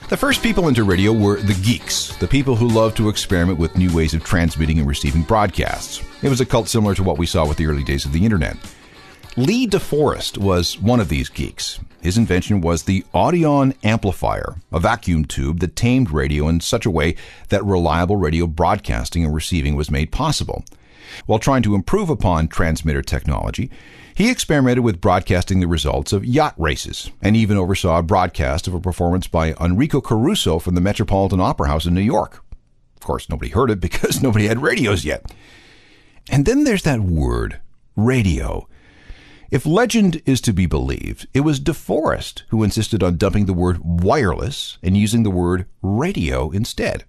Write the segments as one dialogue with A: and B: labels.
A: The first people into radio were the geeks, the people who loved to experiment with new ways of transmitting and receiving broadcasts. It was a cult similar to what we saw with the early days of the internet. Lee DeForest was one of these geeks. His invention was the Audion Amplifier, a vacuum tube that tamed radio in such a way that reliable radio broadcasting and receiving was made possible. While trying to improve upon transmitter technology, he experimented with broadcasting the results of yacht races and even oversaw a broadcast of a performance by Enrico Caruso from the Metropolitan Opera House in New York. Of course, nobody heard it because nobody had radios yet. And then there's that word, radio. If legend is to be believed, it was DeForest who insisted on dumping the word wireless and using the word radio instead.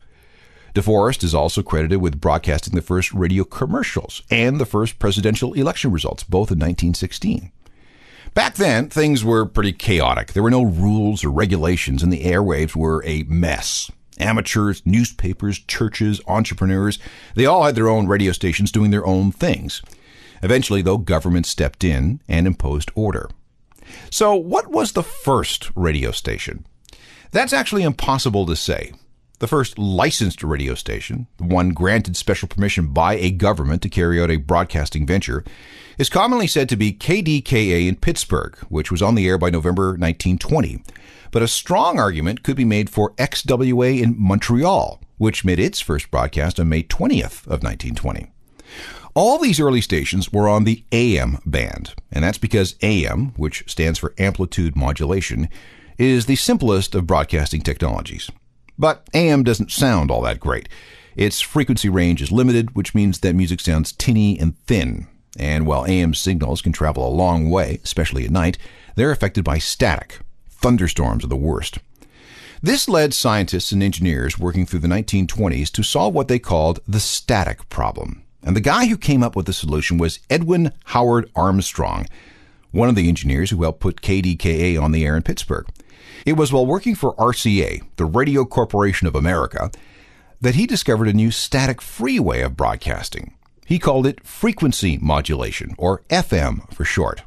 A: DeForest is also credited with broadcasting the first radio commercials and the first presidential election results, both in 1916. Back then, things were pretty chaotic. There were no rules or regulations, and the airwaves were a mess. Amateurs, newspapers, churches, entrepreneurs, they all had their own radio stations doing their own things. Eventually, though, government stepped in and imposed order. So, what was the first radio station? That's actually impossible to say. The first licensed radio station, the one granted special permission by a government to carry out a broadcasting venture, is commonly said to be KDKA in Pittsburgh, which was on the air by November 1920. But a strong argument could be made for XWA in Montreal, which made its first broadcast on May 20th of 1920. All these early stations were on the AM band, and that's because AM, which stands for amplitude modulation, is the simplest of broadcasting technologies. But AM doesn't sound all that great. Its frequency range is limited, which means that music sounds tinny and thin. And while AM signals can travel a long way, especially at night, they're affected by static. Thunderstorms are the worst. This led scientists and engineers working through the 1920s to solve what they called the static problem. And the guy who came up with the solution was Edwin Howard Armstrong, one of the engineers who helped put KDKA on the air in Pittsburgh. It was while working for RCA, the Radio Corporation of America, that he discovered a new static-free way of broadcasting. He called it frequency modulation, or FM for short.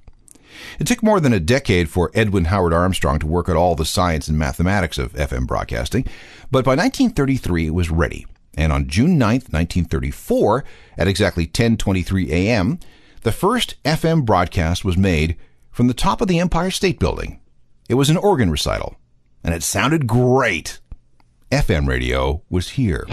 A: It took more than a decade for Edwin Howard Armstrong to work out all the science and mathematics of FM broadcasting, but by 1933 it was ready. And on June 9th, 1934, at exactly 10:23 a.m., the first FM broadcast was made from the top of the Empire State Building. It was an organ recital, and it sounded great. FM radio was here.